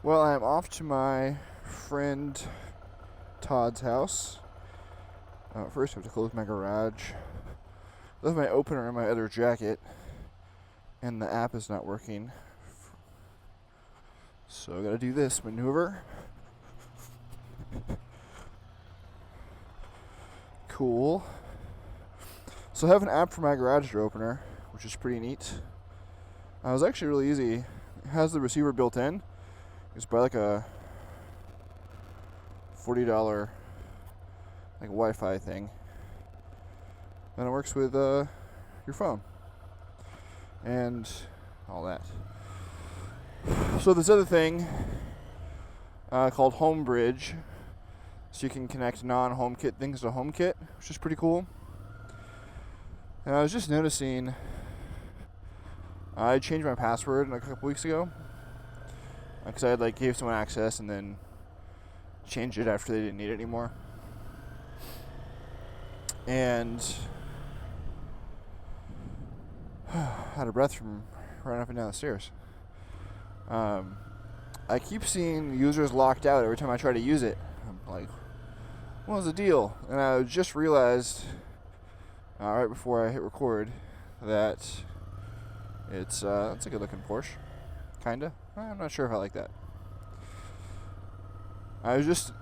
Well, I'm off to my friend Todd's house. First, I have to close my garage. Left my opener in my other jacket, and the app is not working. So I gotta do this maneuver. Cool. So I have an app for my garage door opener, which is pretty neat. It was actually really easy. It has the receiver built in. It's by like a $40 like Wi-Fi thing. And it works with your phone and all that. So this other thing called HomeBridge, so you can connect non-HomeKit things to HomeKit, which is pretty cool. And I was just noticing, I changed my password like a couple weeks ago because I had gave someone access and then changed it after they didn't need it anymore. And out of breath from running up and down the stairs. I keep seeing users locked out every time I try to use it. I'm like, what was the deal? And I just realized right before I hit record that it's a good looking Porsche, kinda. I'm not sure if I like that. I was just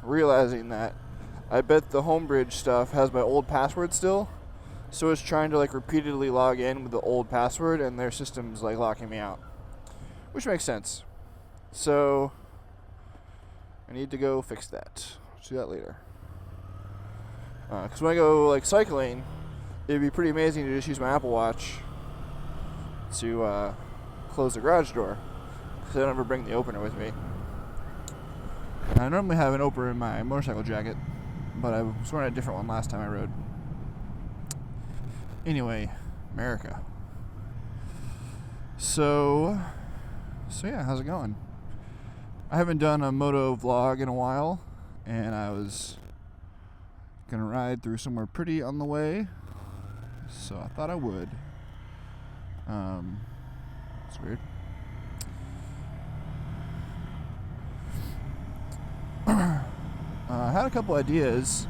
realizing that I bet the HomeBridge stuff has my old password still, so it's trying to repeatedly log in with the old password, and their system's locking me out, which makes sense. So I need to go fix that. I'll do that later. Because when I go cycling, it'd be pretty amazing to just use my Apple Watch to close the garage door, because I don't ever bring the opener with me. I normally have an opener in my motorcycle jacket, but I was wearing a different one last time I rode. Anyway, America. So yeah, how's it going? I haven't done a moto vlog in a while, and I was gonna ride through somewhere pretty on the way, so I thought I would. It's weird. I had a couple ideas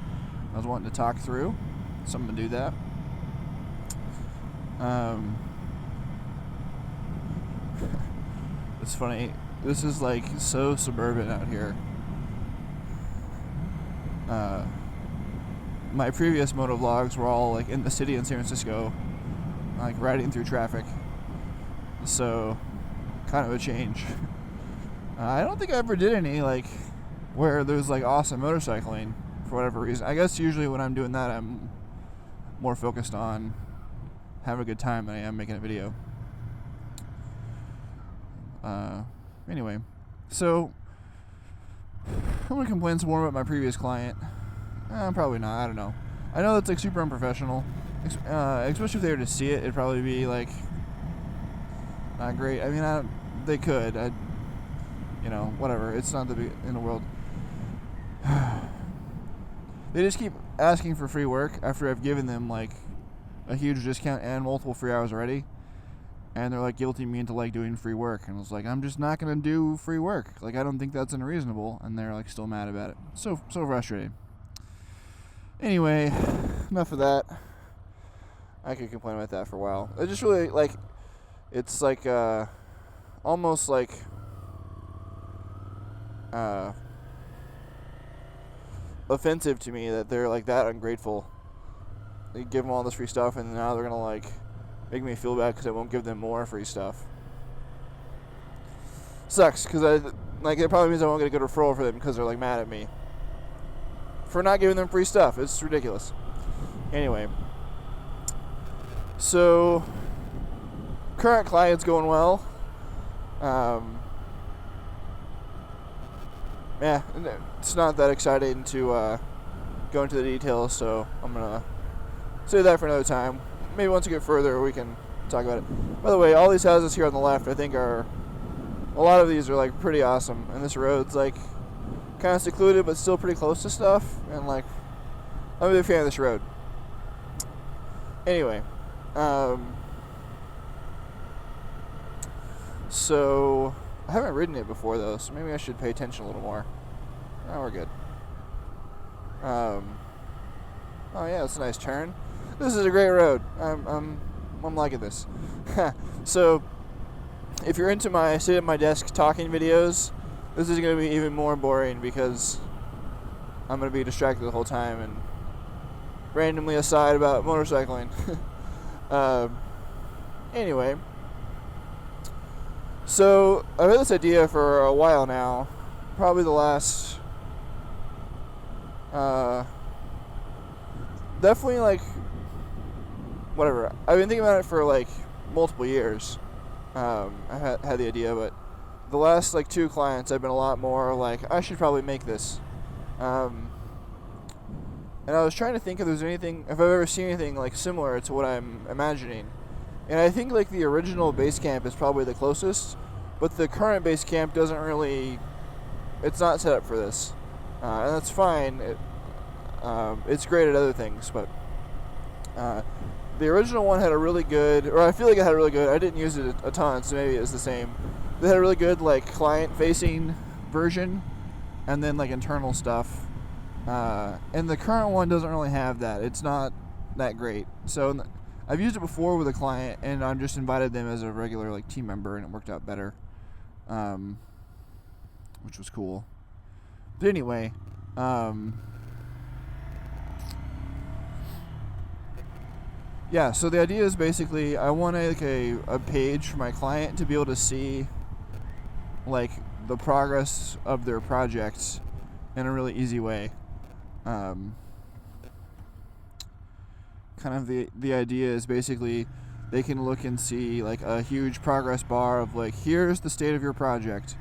I was wanting to talk through, so I'm gonna do that. It's funny. This is so suburban out here. My previous moto vlogs were all in the city in San Francisco, riding through traffic. So, kind of a change. I don't think I ever did any where there's awesome motorcycling for whatever reason. I guess usually when I'm doing that, I'm more focused on having a good time than I am making a video. Anyway, so I'm gonna complain some more about my previous client. Probably not. I don't know. I know that's super unprofessional, especially if they were to see it. It'd probably be not great. I mean, they could. Whatever. It's not the big in the world. They just keep asking for free work after I've given them a huge discount and multiple free hours already, and they're guilting me into doing free work, and I was I'm just not gonna do free work. I don't think that's unreasonable, and they're still mad about it. So frustrating. Anyway, enough of that. I could complain about that for a while. It just really it's almost offensive to me that they're that ungrateful. They give them all this free stuff, and now they're gonna make me feel bad because I won't give them more free stuff. Sucks, because it probably means I won't get a good referral for them because they're mad at me for not giving them free stuff. It's ridiculous. Anyway, so current client's going well. Yeah, it's not that exciting to go into the details, so I'm gonna save that for another time. Maybe once we get further, we can talk about it. By the way, all these houses here on the left, I think a lot of these are pretty awesome, and this road's kind of secluded, but still pretty close to stuff, and I'm a big fan of this road. Anyway, so I haven't ridden it before though, so maybe I should pay attention a little more. Oh, we're good. Oh yeah, it's a nice turn. This is a great road. I'm liking this. So, if you're into my sit at my desk talking videos, this is going to be even more boring because I'm going to be distracted the whole time and randomly aside about motorcycling. Anyway, so I've had this idea for a while now, probably the last, definitely like, whatever. I've been thinking about it for like multiple years. I had the idea, but the last like 2 clients, I've been a lot more like, I should probably make this. And I was trying to think if there's anything, if I've ever seen anything like similar to what I'm imagining. And I think like the original Basecamp is probably the closest, but the current Basecamp doesn't really, it's not set up for this. And that's fine. It's great at other things, but the original one had a really good, or I feel like it had a really good, I didn't use it a ton, so maybe it's the same. They had a really good like client-facing version, and then like internal stuff. And the current one doesn't really have that. It's not that great. So I've used it before with a client, and I just invited them as a regular like team member, and it worked out better, which was cool. But anyway, yeah. So the idea is basically I want like a page for my client to be able to see like the progress of their projects in a really easy way. Kind of the idea is basically they can look and see like a huge progress bar of like, here's the state of your project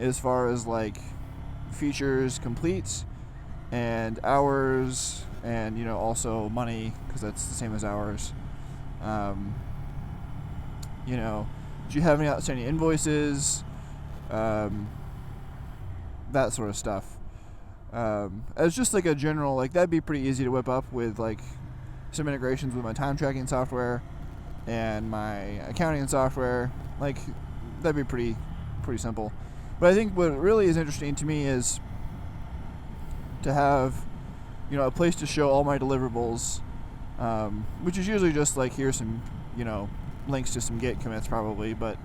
as far as like features complete and hours, and you know, also money, because that's the same as hours. You know, do you have any outstanding invoices, that sort of stuff. As just like a general, like that'd be pretty easy to whip up with like some integrations with my time tracking software and my accounting software. Like that'd be pretty simple. But I think what really is interesting to me is to have, you know, a place to show all my deliverables, which is usually just like, here's some, you know, links to some Git commits probably, but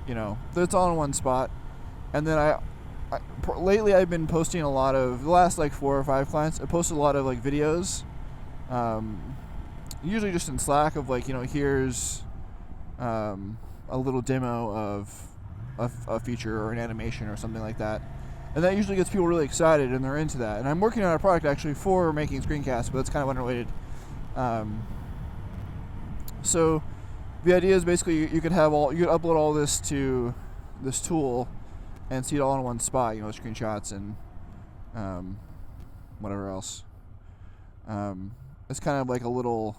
you know, it's all in one spot. And then lately I've been posting a lot of, the last like 4 or 5 clients, I posted a lot of like videos, usually just in Slack of like, you know, here's a little demo of a feature or an animation or something like that. And that usually gets people really excited and they're into that. And I'm working on a product actually for making screencasts, but it's kind of unrelated. So the idea is basically you could upload all this to this tool and see it all in one spot, you know, screenshots and whatever else. It's kind of like a little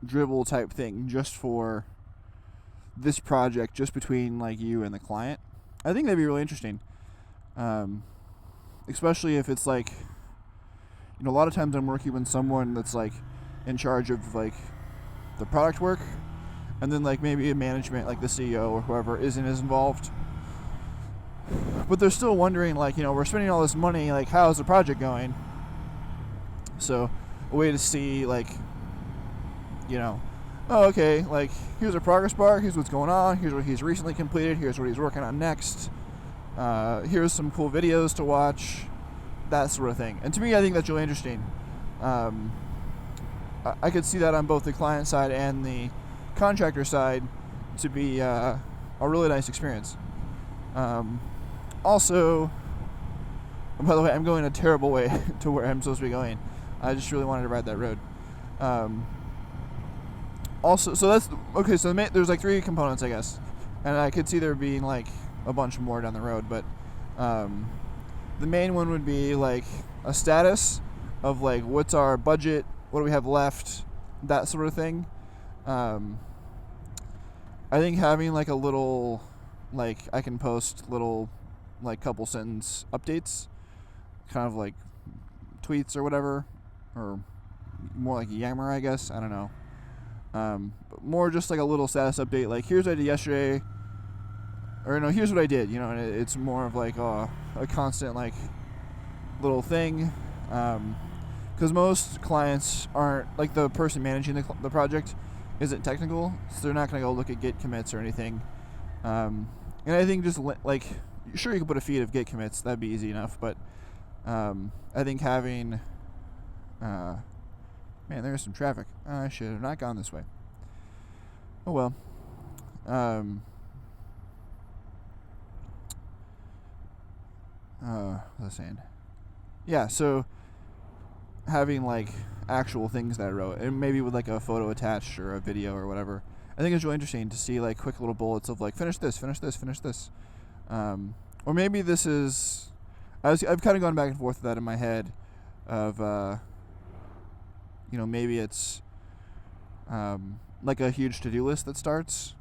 dribble type thing just for this project, just between like you and the client. I think that'd be really interesting, especially if it's like, you know, a lot of times I'm working with someone that's like in charge of like the product work, and then like maybe a management, like the CEO or whoever, isn't as involved, but they're still wondering, like, you know, we're spending all this money, like, how's the project going? So a way to see, like, you know, oh, okay, like, here's a progress bar, here's what's going on, here's what he's recently completed, here's what he's working on next, here's some cool videos to watch, that sort of thing. And to me, I think that's really interesting. I could see that on both the client side and the contractor side to be a really nice experience. Also, by the way, I'm going a terrible way to where I'm supposed to be going. I just really wanted to ride that road. Also, so that's okay. So there's like 3 components, I guess, and I could see there being like a bunch more down the road. But the main one would be like a status of like, what's our budget, what do we have left, that sort of thing. I think having like a little, like, I can post little like couple sentence updates, kind of like tweets or whatever, or more like Yammer, I guess, I don't know. More just like a little status update, like here's what I did yesterday, or no, here's what I did, you know, and it's more of like a constant like little thing, because most clients aren't, like the person managing the project isn't technical, so they're not going to go look at Git commits or anything, and I think just like, sure you can put a feed of Git commits, that'd be easy enough, but I think having, man, there's some traffic, I should have not gone this way. Oh well. What was I saying? Yeah, so having like actual things that I wrote, and maybe with like a photo attached or a video or whatever, I think it's really interesting to see like quick little bullets of like finish this, finish this, finish this, or maybe this is. I've kind of gone back and forth with that in my head, of maybe it's like a huge to-do list that starts,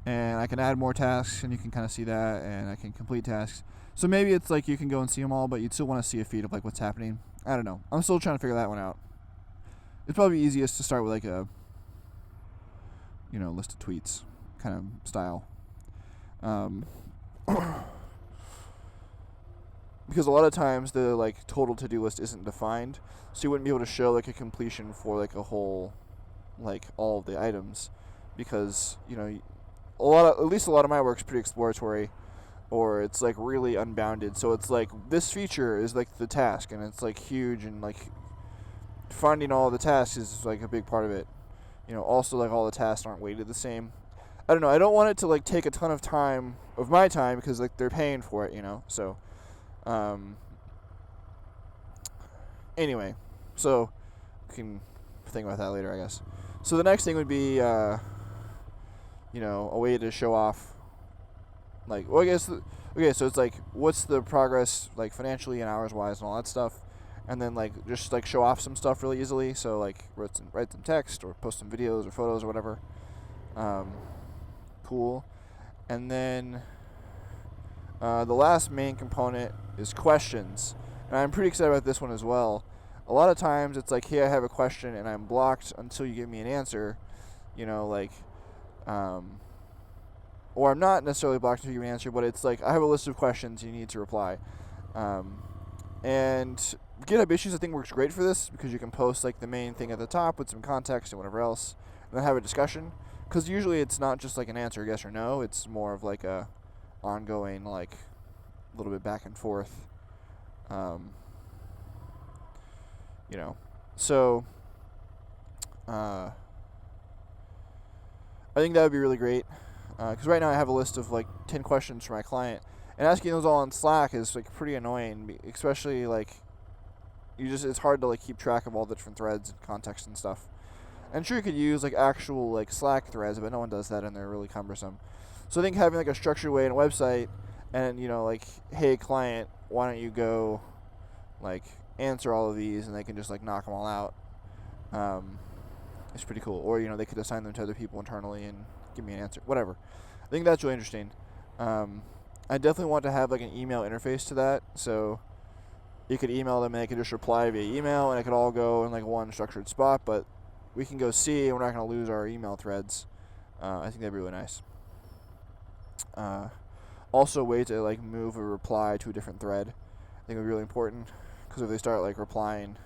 and I can add more tasks, and you can kind of see that, and I can complete tasks. So maybe it's like you can go and see them all, but you'd still want to see a feed of like what's happening. I don't know. I'm still trying to figure that one out. It's probably easiest to start with like a list of tweets kind of style. Because a lot of times the like total to-do list isn't defined, so you wouldn't be able to show like a completion for like a whole, like all of the items, because a lot of my work's pretty exploratory, or it's like really unbounded. So it's like this feature is like the task, and it's like huge, and like finding all the tasks is like a big part of it. Also like all the tasks aren't weighted the same. I don't know. I don't want it to like take a ton of time of my time, because like they're paying for it, So anyway, so we can think about that later, I guess. So the next thing would be a way to show off, like, well, I guess, okay, so it's like, what's the progress, like, financially and hours-wise and all that stuff, and then, like, just, like, show off some stuff really easily, so, like, write some text, or post some videos or photos or whatever. Cool. And then the last main component is questions, and I'm pretty excited about this one as well. A lot of times it's like, hey, I have a question, and I'm blocked until you give me an answer, or I'm not necessarily blocked until you give me an answer, but it's like, I have a list of questions you need to reply. And GitHub Issues, I think, works great for this, because you can post like the main thing at the top with some context and whatever else, and then have a discussion, because usually it's not just like an answer, yes or no, it's more of like a ongoing, like, a little bit back and forth, so I think that would be really great, because right now I have a list of like 10 questions for my client, and asking those all on Slack is like pretty annoying, especially like it's hard to like keep track of all the different threads and context and stuff. And sure, you could use like actual like Slack threads, but no one does that, and they're really cumbersome. So I think having like a structured way in a website, and like, hey client, why don't you go like answer all of these, and they can just like knock them all out. It's pretty cool. Or they could assign them to other people internally and give me an answer, whatever. I think that's really interesting. I definitely want to have like an email interface to that, so you could email them and they could just reply via email, and it could all go in like one structured spot, but we can go see, and we're not going to lose our email threads. I think that'd be really nice. Also, a way to like move a reply to a different thread, I think would be really important, because if they start like replying,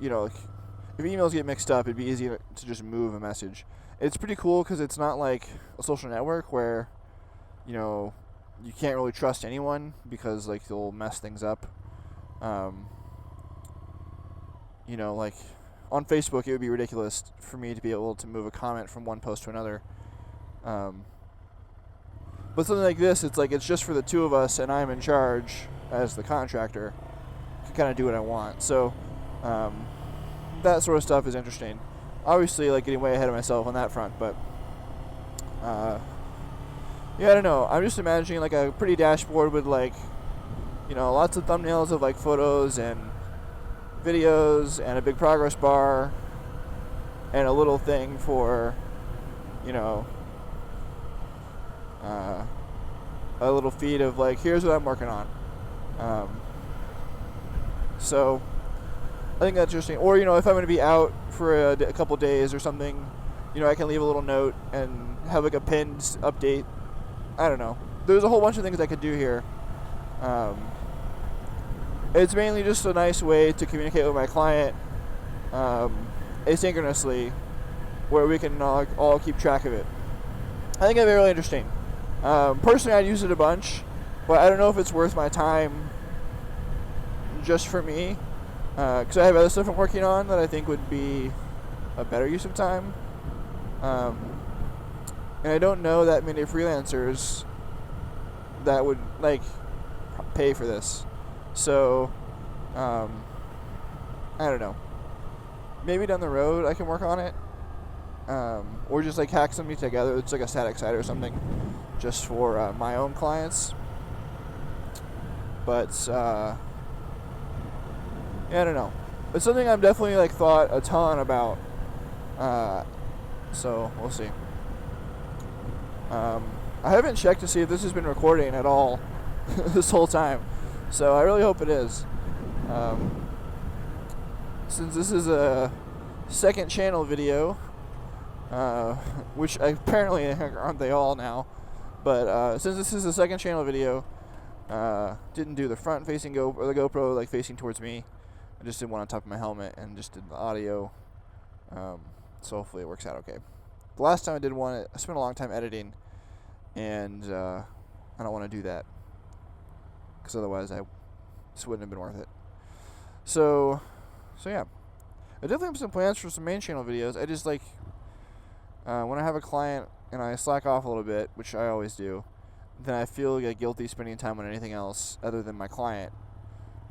like, if emails get mixed up, it'd be easy to just move a message. It's pretty cool, because it's not like a social network where you can't really trust anyone, because like they'll mess things up. Like on Facebook, it would be ridiculous for me to be able to move a comment from one post to another. But something like this, it's like it's just for the two of us, and I'm in charge as the contractor to kind of do what I want. So that sort of stuff is interesting. Obviously, like, getting way ahead of myself on that front, but yeah, I don't know. I'm just imagining like a pretty dashboard with like, lots of thumbnails of like photos and videos, and a big progress bar, and a little thing for, a little feed of like, here's what I'm working on. So I think that's interesting. Or, if I'm going to be out for a couple days or something, I can leave a little note and have like a pinned update. I don't know. There's a whole bunch of things I could do here. It's mainly just a nice way to communicate with my client asynchronously, where we can all keep track of it. I think it'd be really interesting. Personally, I'd use it a bunch, but I don't know if it's worth my time just for me, because I have other stuff I'm working on that I think would be a better use of time. And I don't know that many freelancers that would pay for this. So, I don't know. Maybe down the road I can work on it, or just hack something together. It's like a static site or something, just for my own clients. But yeah, I don't know. It's something I've definitely thought a ton about. So we'll see. I haven't checked to see if this has been recording at all this whole time, so I really hope it is. Since this is a second channel video, which apparently aren't they all now, but since this is a second channel video, didn't do the front facing the GoPro facing towards me. I just did one on top of my helmet and just did the audio. So hopefully it works out okay. The last time I did one, I spent a long time editing, and I don't want to do that, because otherwise this wouldn't have been worth it. So yeah, I definitely have some plans for some main channel videos. I just when I have a client and I slack off a little bit, which I always do, then I feel guilty spending time on anything else other than my client,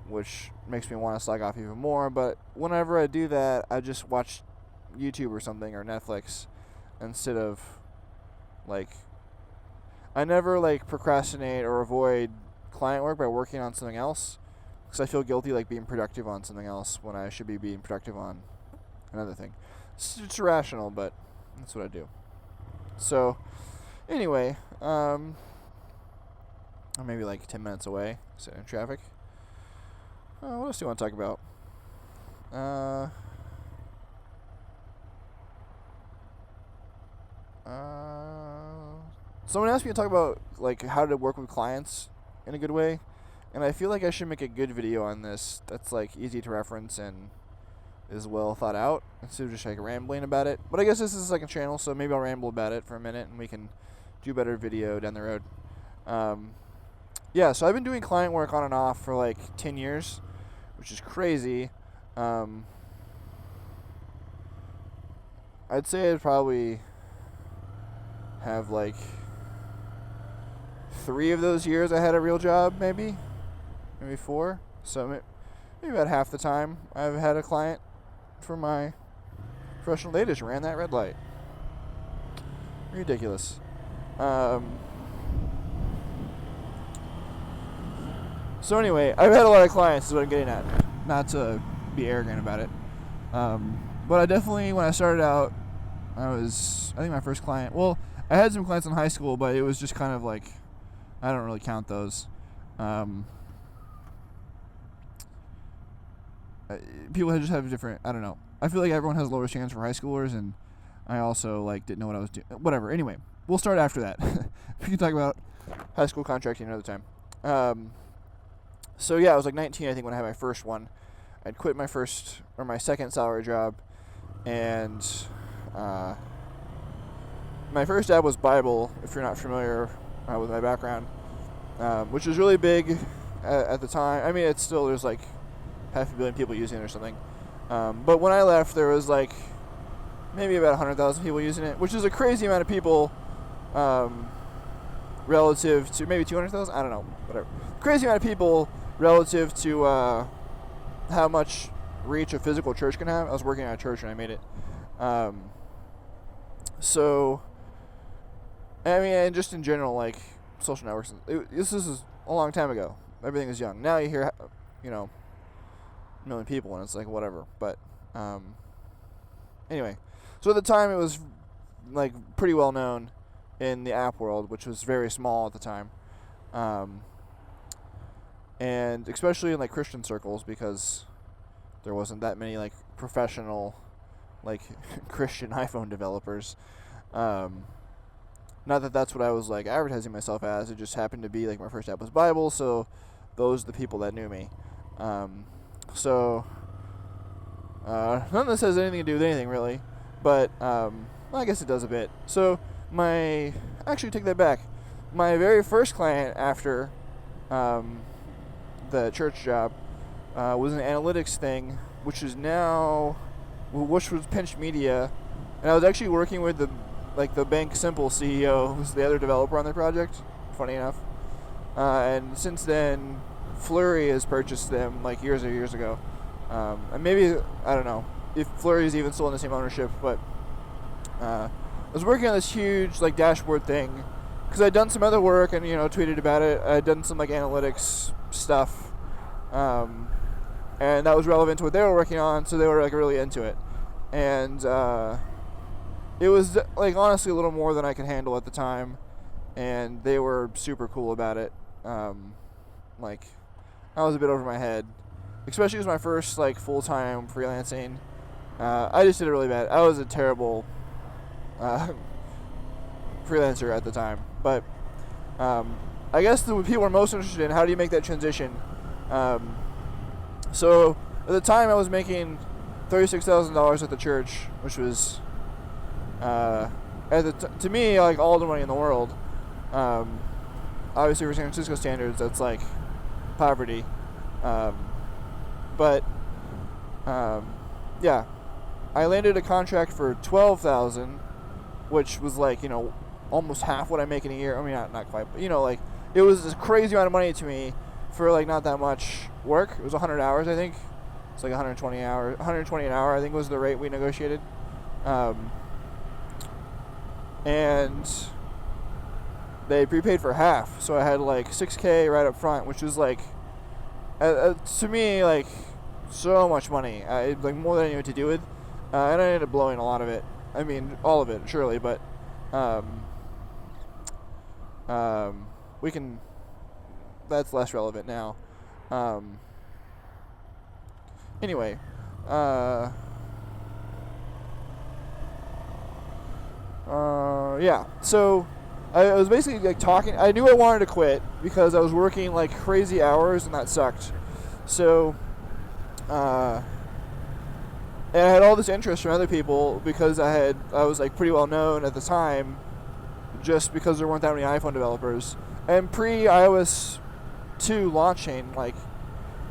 which makes me want to slack off even more. But whenever I do that, I just watch YouTube or something, or Netflix, instead of I never procrastinate or avoid client work by working on something else, because I feel guilty being productive on something else when I should be being productive on another thing. It's irrational, but that's what I do. So anyway, I'm maybe 10 minutes away, sitting in traffic. What else do you want to talk about? Someone asked me to talk about how to work with clients in a good way, and I feel like I should make a good video on this that's easy to reference and is well thought out, instead of just rambling about it. But I guess this is a second channel, so maybe I'll ramble about it for a minute and we can do better video down the road. Yeah, so I've been doing client work on and off for 10 years, which is crazy. I'd say I'd probably have 3 of those years I had a real job, maybe 4. So maybe about half the time I've had a client for my professional. They just ran that red light. Ridiculous. So anyway, I've had a lot of clients, is what I'm getting at. Not to be arrogant about it. But I definitely, when I started out, I think my first client, well, I had some clients in high school, but it was just kind of I don't really count those. People just have different, I don't know. I feel like everyone has lower standards for high schoolers, and I also didn't know what I was doing. Whatever. Anyway, we'll start after that. We can talk about high school contracting another time. So yeah, I was 19, I think, when I had my first one. I'd quit my second salary job, and my first job was Bible, if you're not familiar with my background, which was really big at the time. I mean, it's still, there's 500 million people using it or something. But when I left, there was maybe about 100,000 people using it, which is a crazy amount of people relative to maybe 200,000. I don't know, whatever. Crazy amount of people relative to how much reach a physical church can have. I was working at a church when I made it. So, I mean, and just in general, social networks. This is a long time ago. Everything is young. Now you hear, a million people, and it's whatever. But anyway, so at the time it was pretty well known in the app world, which was very small at the time, and especially in Christian circles, because there wasn't that many like professional, like Christian iPhone developers. Not that that's what I was like advertising myself as. It just happened to be like my first app was Bible, so those are the people that knew me. So none of this has anything to do with anything really, but well, I guess it does a bit. So actually take that back. My very first client after the church job was an analytics thing, which was Pinch Media, and I was actually working with the Bank Simple CEO, who's the other developer on the project, funny enough. And since then, Flurry has purchased them like years ago. And maybe, I don't know if Flurry is even still in the same ownership, but I was working on this huge like dashboard thing because I'd done some other work and tweeted about it. I'd done some like analytics stuff, and that was relevant to what they were working on, so they were like really into it. And it was like honestly a little more than I could handle at the time, and they were super cool about it. Like I was a bit over my head, especially as my first like full-time freelancing. I just did it really bad. I was a terrible freelancer at the time, but I guess what people are most interested in, how do you make that transition? So at the time I was making $36,000 at the church, which was to me like all the money in the world. Obviously for San Francisco standards that's like poverty, but yeah, I landed a contract for $12,000, which was like almost half what I make in a year. I mean not quite, but like it was a crazy amount of money to me for like not that much work. It was 100 hours, I think. It's like 120 an hour, I think was the rate we negotiated. And they prepaid for half, so I had like $6,000 right up front, which was like to me like so much money, like more than I knew what to do with, and I ended up blowing a lot of it. I mean all of it surely, but we can, that's less relevant now. Anyway, yeah, so I was basically like talking. I knew I wanted to quit because I was working like crazy hours and that sucked. So, and I had all this interest from other people because I was like pretty well known at the time, just because there weren't that many iPhone developers. And pre-iOS 2 launching, like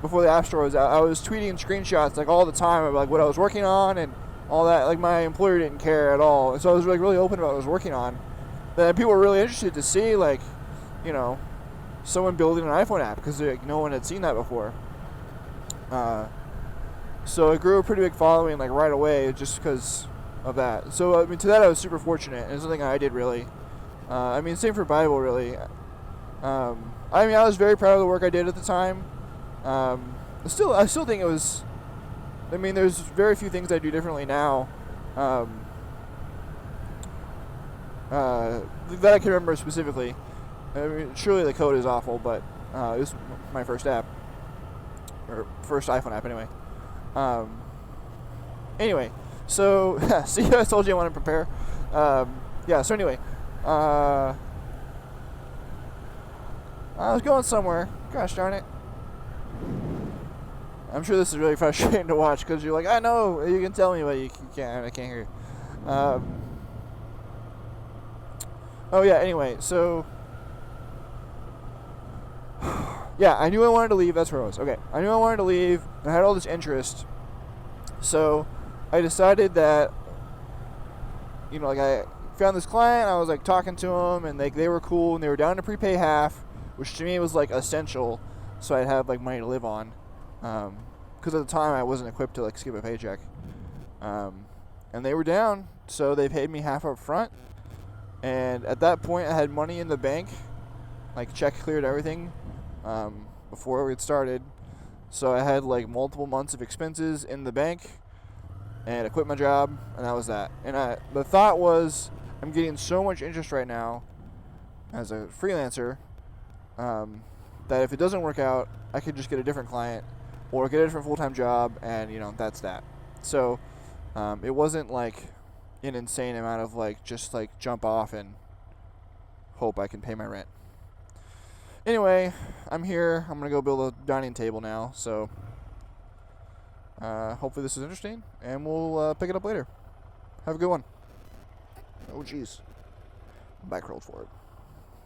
before the App Store was out, I was tweeting screenshots like all the time of like what I was working on and all that. Like my employer didn't care at all, and so I was like really open about what I was working on. Then people were really interested to see like, someone building an iPhone app because like no one had seen that before. So it grew a pretty big following like right away just because of that. So I mean to that I was super fortunate, and it's something I did really. I mean same for Bible really. I mean I was very proud of the work I did at the time. I still think it was. I mean, there's very few things I do differently now that I can remember specifically. I mean, surely the code is awful, but it was my first app, or first iPhone app anyway. Anyway, so see, I told you I want to prepare. Yeah. So anyway, I was going somewhere. Gosh darn it. I'm sure this is really frustrating to watch because you're like, I know, you can tell me, but you can't. I can't hear you. Oh yeah. Anyway, so yeah, I knew I wanted to leave. That's where I was. Okay, I knew I wanted to leave. I had all this interest, so I decided that like I found this client. I was like talking to them, and they were cool, and they were down to prepay half, which to me was like essential, so I'd have like money to live on. Because at the time I wasn't equipped to like skip a paycheck, and they were down, so they paid me half up front. And at that point, I had money in the bank, like check cleared everything before we had started. So I had like multiple months of expenses in the bank, and I quit my job, and that was that. And the thought was, I'm getting so much interest right now as a freelancer that if it doesn't work out, I could just get a different client or get a different full-time job, and that's that. So it wasn't like an insane amount of like just like jump off and hope I can pay my rent. Anyway, I'm here. I'm gonna go build a dining table now. So hopefully this is interesting, and we'll pick it up later. Have a good one. Oh jeez, back rolled forward.